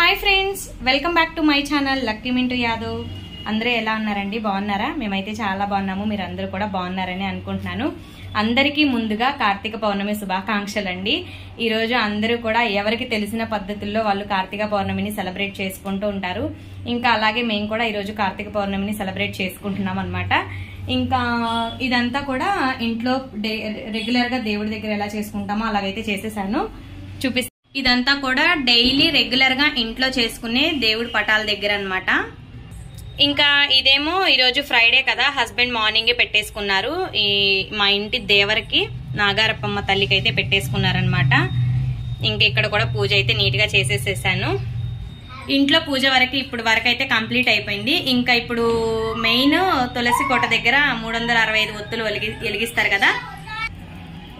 Hi friends, welcome back to my channel lucky Mintu Yadav. అందరూ ఎలా ఉన్నారండి? బాగున్నారా? మేమైతే చాలా బాగున్నాము. మీరు అందరూ కూడా బాగున్నారని అనుకుంటున్నాను. అందరికీ ముందుగా కార్తీక పౌర్ణమి శుభాకాంక్షలు అండి. ఈరోజు అందరూ కూడా ఎవరికి తెలిసిన పద్ధతుల్లో వాళ్ళు కార్తీక పౌర్ణమిని సెలబ్రేట్ చేసుకుంటూ ఉంటారు. ఇంకా అలాగే మేము కూడా ఈరోజు కార్తీక పౌర్ణమిని సెలబ్రేట్ చేసుకుంటున్నాం అనమాట. ఇంకా ఇదంతా కూడా ఇంట్లో రెగ్యులర్ గా దేవుడి దగ్గర ఎలా చేసుకుంటామో అలాగైతే చేసేసాను, చూపిస్తాను. ఇదంతా కూడా డైలీ రెగ్యులర్ గా ఇంట్లో చేసుకునే దేవుడి పటాల దగ్గర అన్నమాట. ఇంకా ఇదేమో ఈరోజు ఫ్రైడే కదా, హస్బెండ్ మార్నింగే పెట్టేసుకున్నారు. మా ఇంటి దేవరికి నాగారప్పమ్మ తల్లికి అయితే పెట్టేసుకున్నారనమాట. ఇంకా ఇక్కడ కూడా పూజ అయితే నీట్ గా చేసేసేసాను. ఇంట్లో పూజ వరకు ఇప్పుడు వరకు అయితే కంప్లీట్ అయిపోయింది. ఇంకా ఇప్పుడు మెయిన్ తులసి కోట దగ్గర 365 ఒత్తులు వెలిగిస్తారు కదా,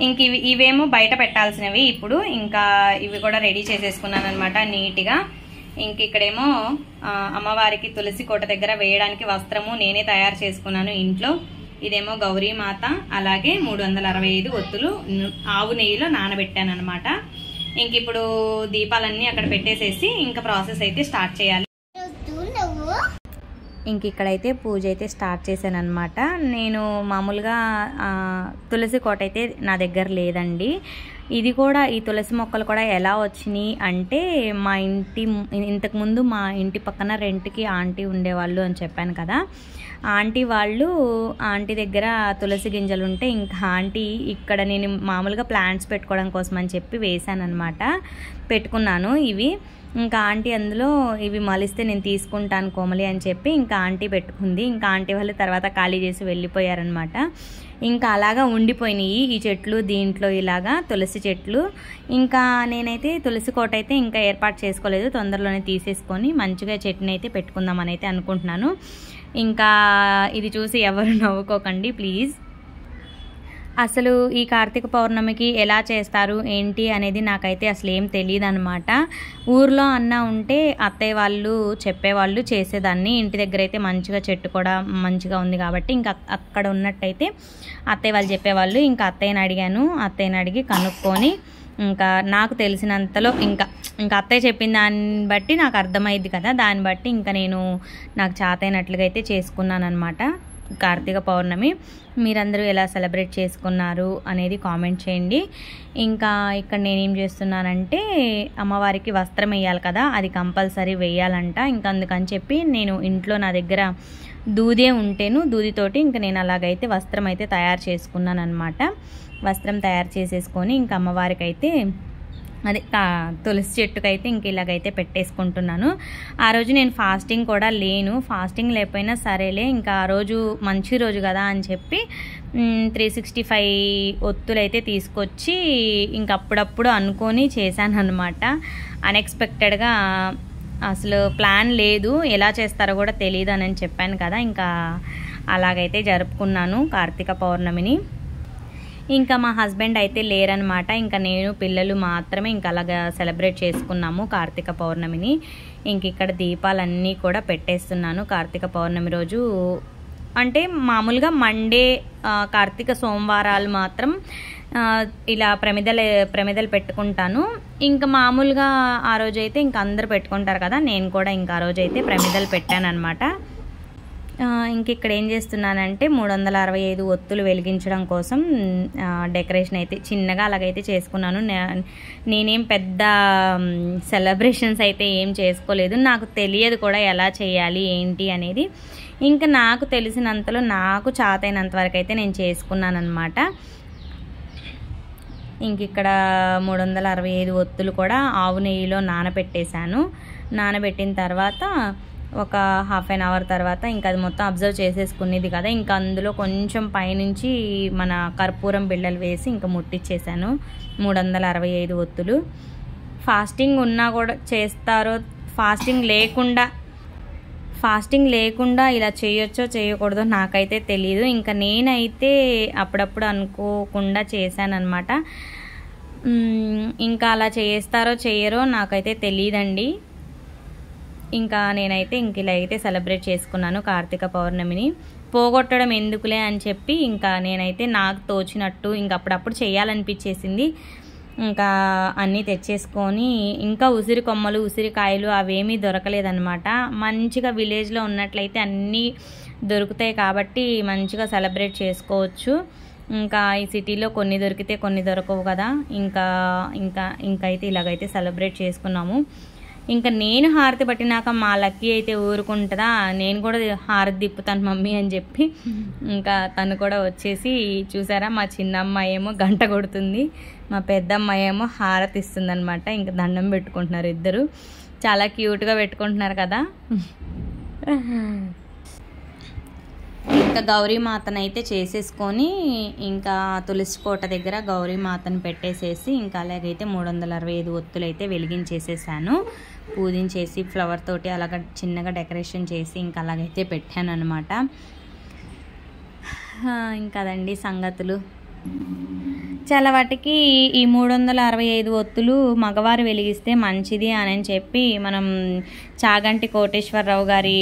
ఇంక ఇవేమో బయట పెట్టాల్సినవి. ఇప్పుడు ఇంకా ఇవి కూడా రెడీ చేసేసుకున్నాను అనమాట నీట్గా. ఇంక ఇక్కడేమో అమ్మవారికి తులసి కోట దగ్గర వేయడానికి వస్త్రము నేనే తయారు చేసుకున్నాను ఇంట్లో. ఇదేమో గౌరీమాత, అలాగే 365 ఒత్తులు ఆవు నెయ్యిలో నానబెట్టాను అనమాట. ఇంక ఇప్పుడు దీపాలన్నీ అక్కడ పెట్టేసేసి ఇంకా ప్రాసెస్ అయితే స్టార్ట్ చేయాలి. ఇంక ఇక్కడైతే పూజ అయితే స్టార్ట్ చేశాను అనమాట. నేను మామూలుగా తులసి కోట అయితే నా దగ్గర లేదండి. ఇది కూడా ఈ తులసి మొక్కలు కూడా ఎలా వచ్చినాయి అంటే, మా ఇంతకుముందు మా ఇంటి పక్కన రెంట్కి ఆంటీ ఉండేవాళ్ళు అని చెప్పాను కదా. ఆంటీ దగ్గర తులసి గింజలు ఉంటే ఇంకా ఆంటీ ఇక్కడ నేను మామూలుగా ప్లాంట్స్ పెట్టుకోవడం కోసం అని చెప్పి వేసాను అనమాట, పెట్టుకున్నాను ఇవి. ఇంకా ఆంటీ అందులో ఇవి మలిస్తే నేను తీసుకుంటాను కోమలి అని చెప్పి ఇంకా ఆంటీ పెట్టుకుంది. ఇంకా ఆంటీ వాళ్ళు తర్వాత ఖాళీ చేసి వెళ్ళిపోయారనమాట. ఇంకా అలాగా ఉండిపోయినాయి ఈ చెట్లు దీంట్లో, ఇలాగా తులసి చెట్లు. ఇంకా నేనైతే తులసి కోట అయితే ఇంకా ఏర్పాటు చేసుకోలేదు, తొందరలోనే తీసేసుకొని మంచిగా చెట్టుని అయితే పెట్టుకుందామని అయితే అనుకుంటున్నాను. ఇంకా ఇది చూసి ఎవరు నవ్వుకోకండి ప్లీజ్. అసలు ఈ కార్తీక పౌర్ణమికి ఎలా చేస్తారు ఏంటి అనేది నాకైతే అసలు ఏం తెలియదు అనమాట. ఊర్లో అన్నా ఉంటే అత్తయ్య వాళ్ళు చెప్పేవాళ్ళు, చేసేదాన్ని. ఇంటి దగ్గర అయితే మంచిగా చెట్టు కూడా మంచిగా ఉంది కాబట్టి ఇంకా అక్కడ ఉన్నట్టయితే అత్తయ్య వాళ్ళు చెప్పేవాళ్ళు. ఇంకా అత్తయ్యని అడిగి కనుక్కొని ఇంకా నాకు తెలిసినంతలో ఇంకా అత్తయ్య చెప్పిన దాన్ని బట్టి నాకు అర్థమైంది కదా, దాన్ని బట్టి ఇంకా నాకు చేతైనట్లుగా అయితే చేసుకున్నాను అనమాట కార్తీక పౌర్ణమి. మీరందరూ ఎలా సెలబ్రేట్ చేసుకున్నారు అనేది కామెంట్ చేయండి. ఇంకా ఇక్కడ నేనేం చేస్తున్నానంటే, అమ్మవారికి వస్త్రం వేయాలి కదా, అది కంపల్సరీ వేయాలంట. ఇంకా అందుకని చెప్పి నేను ఇంట్లో నా దగ్గర దూదే ఉంటేను, దూదితోటి ఇంకా నేను అలాగైతే వస్త్రం అయితే తయారు చేసుకున్నాను అనమాట. వస్త్రం తయారు చేసేసుకొని ఇంకా అమ్మవారికి అయితే అదే తులసి చెట్టుకైతే ఇంక ఇలాగైతే పెట్టేసుకుంటున్నాను. ఆ రోజు నేను ఫాస్టింగ్ కూడా లేను. ఫాస్టింగ్ లేకపోయినా సరేలే, ఇంకా ఆ రోజు మంచి రోజు కదా అని చెప్పి 365 ఒత్తులు అయితే తీసుకొచ్చి ఇంక అప్పుడప్పుడు అనుకొని చేశాను అనమాట. అన్ఎక్స్పెక్టెడ్గా అసలు ప్లాన్ లేదు, ఎలా చేస్తారో కూడా తెలియదు అని చెప్పాను కదా. ఇంకా అలాగైతే జరుపుకున్నాను కార్తీక పౌర్ణమిని. ఇంకా మా హస్బెండ్ అయితే లేరనమాట. ఇంకా నేను పిల్లలు మాత్రమే ఇంకా అలాగా సెలబ్రేట్ చేసుకున్నాము కార్తీక పౌర్ణమిని. ఇంక ఇక్కడ దీపాలన్నీ కూడా పెట్టేస్తున్నాను కార్తీక పౌర్ణమి రోజు. అంటే మామూలుగా మండే కార్తీక సోమవారాలు మాత్రం ఇలా ప్రమిదలు పెట్టుకుంటాను. ఇంకా మామూలుగా ఆ రోజైతే ఇంకా అందరు పెట్టుకుంటారు కదా, నేను కూడా ఇంకా ఆ రోజైతే ప్రమిదలు పెట్టాను అనమాట. ఇంక ఇక్కడ ఏం చేస్తున్నానంటే 365 ఒత్తులు వెలిగించడం కోసం డెకరేషన్ అయితే చిన్నగా అలాగైతే చేసుకున్నాను. నేనేం పెద్ద సెలబ్రేషన్స్ అయితే ఏం చేసుకోలేదు, నాకు తెలియదు కూడా ఎలా చేయాలి ఏంటి అనేది. ఇంకా నాకు తెలిసినంతలో నాకు చేతైనంత వరకు అయితే నేను చేసుకున్నాను అనమాట. ఇంక ఇక్కడ 365 ఒత్తులు కూడా ఆవు నెయ్యిలో నానబెట్టేశాను. నానబెట్టిన తర్వాత ఒక హాఫ్ అన్ అవర్ తర్వాత ఇంకా అది మొత్తం అబ్జర్వ్ చేసేసుకునేది కదా, ఇంకా అందులో కొంచెం పైనుంచి మన కర్పూరం బిళ్ళలు వేసి ఇంకా ముట్టించేసాను 365 ఒత్తులు. ఫాస్టింగ్ ఉన్నా కూడా చేస్తారో, ఫాస్టింగ్ లేకుండా ఇలా చేయొచ్చో చేయకూడదో నాకైతే తెలీదు. ఇంకా నేనైతే అప్పుడప్పుడు అనుకోకుండా చేశానన్నమాట. ఇంకా అలా చేస్తారో చేయరో నాకైతే తెలియదండి. ఇంకా నేనైతే ఇలా అయితే సెలబ్రేట్ చేసుకున్నాను కార్తీక పౌర్ణమిని. పోగొట్టడం ఎందుకులే అని చెప్పి ఇంకా నేనైతే నాకు తోచినట్టు ఇంకా అప్పుడప్పుడు చేయాలనిపించేసింది. ఇంకా అన్నీ తెచ్చేసుకొని, ఇంకా ఉసిరి కొమ్మలు ఉసిరికాయలు అవేమీ దొరకలేదన్నమాట. మంచిగా విలేజ్లో ఉన్నట్లయితే అన్నీ దొరుకుతాయి కాబట్టి మంచిగా సెలబ్రేట్ చేసుకోవచ్చు. ఇంకా ఈ సిటీలో కొన్ని దొరికితే కొన్ని దొరకవు కదా. ఇంకైతే ఇలాగైతే సెలబ్రేట్ చేసుకున్నాము. ఇంకా నేను హారతి పట్టినాక మా లక్కీ అయితే ఊరుకుంటుందా, నేను కూడా హారతి తిప్పుతాను మమ్మీ అని చెప్పి ఇంకా తను కూడా వచ్చేసి చూసారా, మా చిన్న అమ్మాయి ఏమో గంట కొడుతుంది, మా పెద్ద అమ్మాయి ఏమో హారతి ఇస్తుంది అనమాట. ఇంకా దండం పెట్టుకుంటున్నారు ఇద్దరు, చాలా క్యూట్గా పెట్టుకుంటున్నారు కదా. ఇంకా గౌరీమాతను అయితే చేసేసుకొని ఇంకా తులసి కోట దగ్గర గౌరీమాతను పెట్టేసేసి ఇంకా అలాగైతే 365 ఒత్తులు అయితే వెలిగించేసేసాను. పూజించేసి ఫ్లవర్ తోటి అలాగ చిన్నగా డెకరేషన్ చేసి ఇంకా అలాగైతే పెట్టాను అనమాట. ఇంకా అదండి సంగతులు. చాలా వాటికి ఈ 365 ఒత్తులు మగవారు వెలిగిస్తే మంచిది అని చెప్పి మనం చాగంటి కోటేశ్వరరావు గారి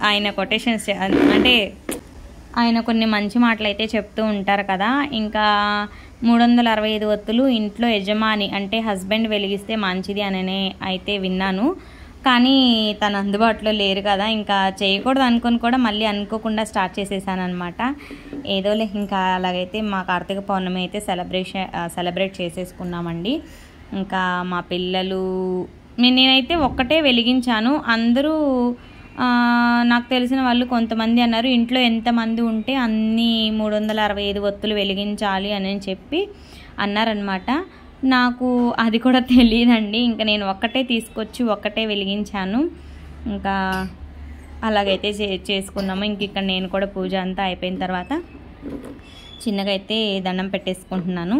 ఆయన కొటేషన్స్ అంటే ఆయన కొన్ని మంచి మాటలు అయితే చెప్తూ ఉంటారు కదా. ఇంకా 365 ఒత్తులు ఇంట్లో యజమాని అంటే హస్బెండ్ వెలిగిస్తే మంచిది అని అయితే విన్నాను. కానీ తను అందుబాటులో లేరు కదా, ఇంకా చేయకూడదు అనుకొని కూడా మళ్ళీ అనుకోకుండా స్టార్ట్ చేసేసాను అనమాట. ఏదోలే, ఇంకా అలాగైతే మా కార్తీక పౌర్ణమి అయితే సెలబ్రేట్ చేసేసుకున్నామండి. ఇంకా మా పిల్లలు నేనైతే ఒక్కటే వెలిగించాను. అందరూ నాకు తెలిసిన వాళ్ళు కొంతమంది అన్నారు ఇంట్లో ఎంతమంది ఉంటే అన్ని 365 ఒత్తులు వెలిగించాలి అని చెప్పి అన్నారనమాట. నాకు అది కూడా తెలియదండి. ఇంకా నేను ఒక్కటే తీసుకొచ్చి ఒక్కటే వెలిగించాను. ఇంకా అలాగైతే చేసుకున్నాము. ఇంక ఇక్కడ నేను కూడా పూజ అంతా అయిపోయిన తర్వాత చిన్నగా అయితే దండం పెట్టేసుకుంటున్నాను.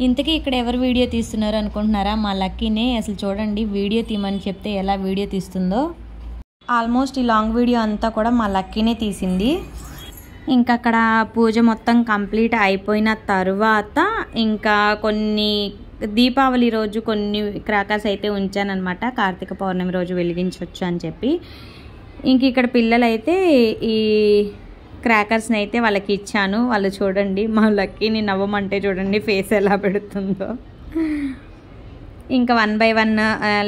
ఇంతకీ ఇక్కడ ఎవరు వీడియో తీస్తున్నారు అనుకుంటున్నారా? మా లక్కీనే. అసలు చూడండి, వీడియో తీయమని చెప్తే ఎలా వీడియో తీస్తుందో. ఆల్మోస్ట్ ఈ లాంగ్ వీడియో అంతా కూడా మా లక్కీనే తీసింది. ఇంకా అక్కడ పూజ మొత్తం కంప్లీట్ అయిపోయిన తర్వాత ఇంకా కొన్ని దీపావళి రోజు కొన్ని క్రాకర్స్ అయితే ఉంచానన్నమాట, కార్తీక పౌర్ణమి రోజు వెలిగించవచ్చు అని చెప్పి. ఇంక ఇక్కడ పిల్లలైతే ఈ క్రాకర్స్ని అయితే వాళ్ళకి ఇచ్చాను. వాళ్ళు చూడండి, మా లక్కీని నవ్వమంటే చూడండి ఫేస్ ఎలా పెడుతుందో. ఇంకా 1 by 1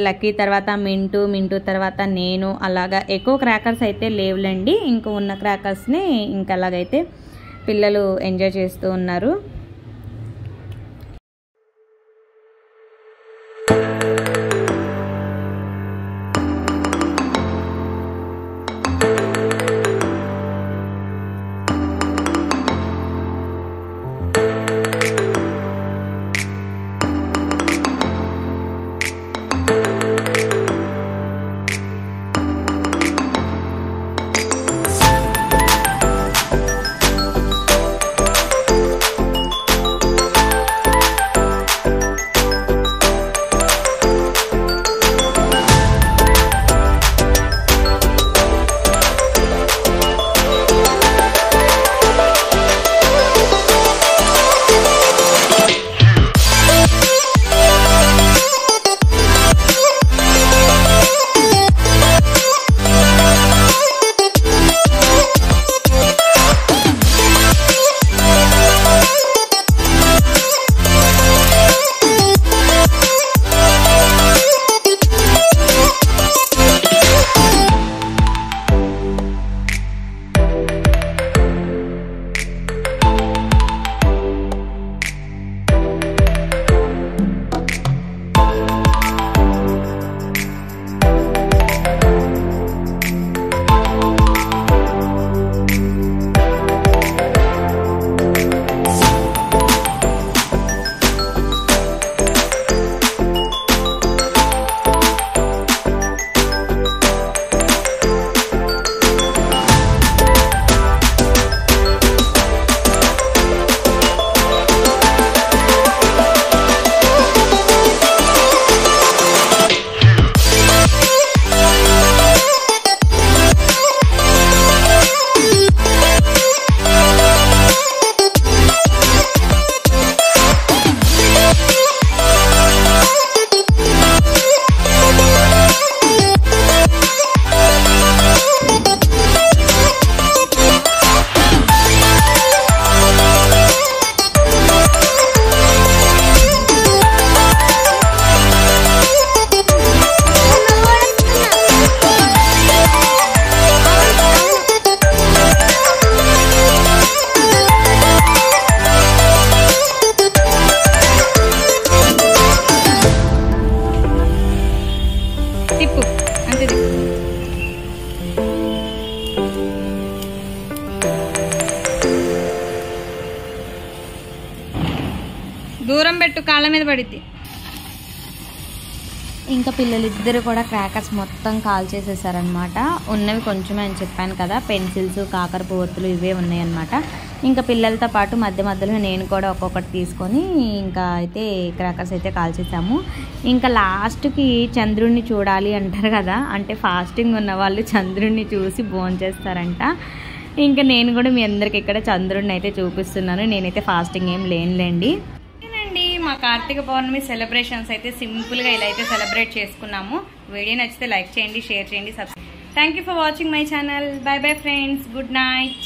లక్కీ తర్వాత మింటూ తర్వాత నేను, అలాగా ఎక్కువ క్రాకర్స్ అయితే లేవులేండి. ఇంకా ఉన్న క్రాకర్స్ని ఇంకా అలాగైతే పిల్లలు ఎంజాయ్ చేస్తూ ఉన్నారు. పడిద్ది. ఇంకా పిల్లలిద్దరు కూడా క్రాకర్స్ మొత్తం కాల్ చేసేసారనమాట. ఉన్నవి కొంచెమే అని చెప్పాను కదా, పెన్సిల్స్, కాకర పువ్వొత్తులు ఇవే ఉన్నాయన్నమాట. ఇంకా పిల్లలతో పాటు మధ్య మధ్యలో నేను కూడా ఒక్కొక్కటి తీసుకొని ఇంకా అయితే క్రాకర్స్ అయితే కాల్ చేసాము. ఇంకా లాస్ట్కి చంద్రుడిని చూడాలి అంటారు కదా, అంటే ఫాస్టింగ్ ఉన్న వాళ్ళు చంద్రుడిని చూసి భోంచేస్తారంట. ఇంకా నేను కూడా మీ అందరికి ఇక్కడ చంద్రుడిని అయితే చూపిస్తున్నాను. నేనైతే ఫాస్టింగ్ ఏం లేనులేండి. మా కార్తీక పౌర్ణమి సెలబ్రేషన్స్ అయితే సింపుల్గా ఇలా అయితే సెలబ్రేట్ చేసుకున్నాము. వీడియో నచ్చితే లైక్ చేయండి, షేర్ చేయండి, subscribe. Thank you for watching my channel. By bye friends, good night.